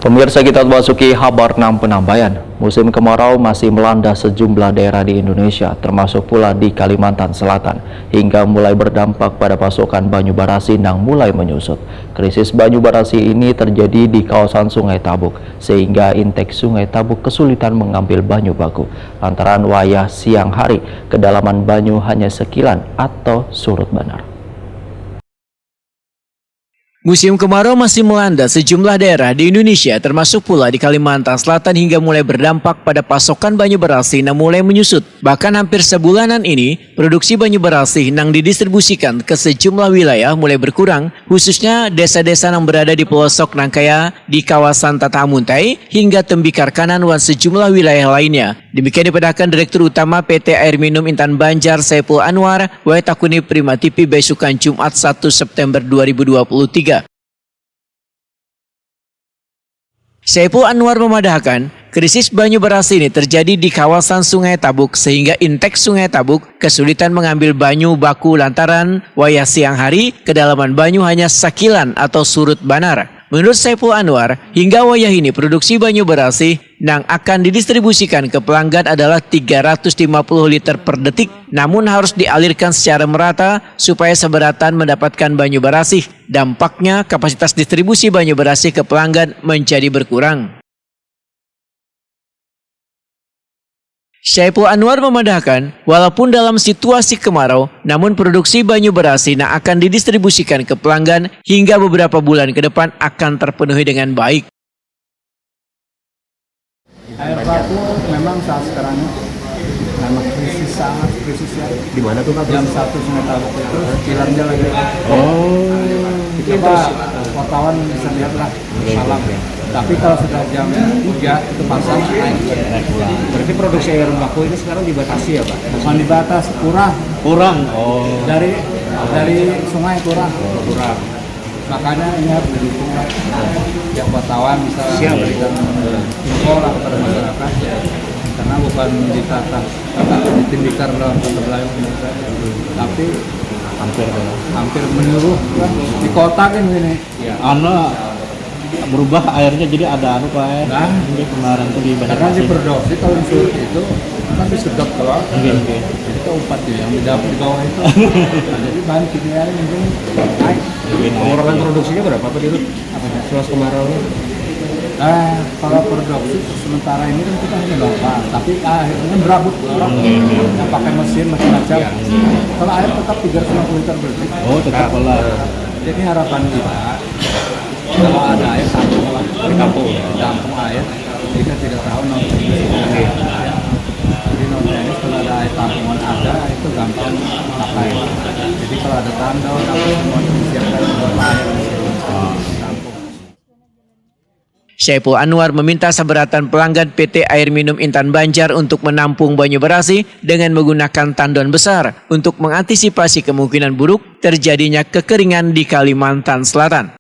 Pemirsa, kita memasuki kabar 6 penambaian. Musim kemarau masih melanda sejumlah daerah di Indonesia, termasuk pula di Kalimantan Selatan, hingga mulai berdampak pada pasokan banyu barasi yang mulai menyusut. Krisis banyu barasi ini terjadi di kawasan Sungai Tabuk, sehingga Intek Sungai Tabuk kesulitan mengambil banyu baku. Lantaran wayah siang hari, kedalaman banyu hanya sekilan atau surut benar. Musim kemarau masih melanda sejumlah daerah di Indonesia termasuk pula di Kalimantan Selatan hingga mulai berdampak pada pasokan banyu barasi yang mulai menyusut. Bahkan hampir sebulanan ini, produksi banyu barasi yang didistribusikan ke sejumlah wilayah mulai berkurang, khususnya desa-desa yang berada di pelosok Nangkaya, di kawasan Tatamuntai, hingga Tembikar Kanan dan sejumlah wilayah lainnya. Demikian dipedahkan Direktur Utama PT Air Minum Intan Banjar Saiful Anwar, Takuni Prima TV besukan Jumat 1 September 2023. Saiful Anwar memadahkan, krisis banyu barasi ini terjadi di kawasan Sungai Tabuk sehingga Intek Sungai Tabuk kesulitan mengambil banyu baku lantaran wayah siang hari kedalaman banyu hanya sakilan atau surut banar. Menurut Saiful Anwar, hingga wayah ini produksi banyu barasi yang akan didistribusikan ke pelanggan adalah 350 liter per detik, namun harus dialirkan secara merata supaya seberatan mendapatkan banyu barasi. Dampaknya kapasitas distribusi banyu barasi ke pelanggan menjadi berkurang. Saiful Anwar memadahkan, walaupun dalam situasi kemarau, namun produksi banyu barasi yang akan didistribusikan ke pelanggan hingga beberapa bulan ke depan akan terpenuhi dengan baik. Air baku memang saat sekarang memang krisis, sangat krisis ya. Di mana tuh Pak? Jam 1 Sungai Tabuk itu kilarnya lagi. Oh, Kita wartawan bisa lihat lah malam. Tapi kalau sudah jam 3 itu pasang naik pulang. berarti produksi air baku ini sekarang dibatasi ya Pak? Bukan dibatas, kurang. Oh, Dari sungai kurang. kurang. Makanya ini harus didukung lah. Yang wartawan bisa berikan info lah kepada masyarakat. Karena bukan ditata ditindikar dalam kata Melayu, tapi hampir menyeluruh kan di kota kan ini. Ya. Berubah airnya jadi ada Pak. Nah, Ini kemarin tuh di karena di produksi kalau surut itu kan disedot keluar. Oke. Jadi keempat yang di bawah itu. Nah, jadi bahan kimia mungkin naik. Pengurangan produksinya berapa Pak itu? Setelah kemarau ini? Nah, kalau produksi sementara ini kan kita hanya 8, tapi akhirnya berabut orang yang pakai mesin macam-macam. Kalau air tetap 350 liter per detik. Oh, tetap pola. Jadi harapan kita kalau ada air tampung lah, tampung air, kita tidak tahu non-teknis. Jadi non-teknis kalau ada air tampungan ada itu gampang pakai. Jadi kalau ada tandon, semua disiapkan untuk air tampung. Saiful Anwar meminta seberatan pelanggan PT Air Minum Intan Banjar untuk menampung banyu barasi dengan menggunakan tandon besar untuk mengantisipasi kemungkinan buruk terjadinya kekeringan di Kalimantan Selatan.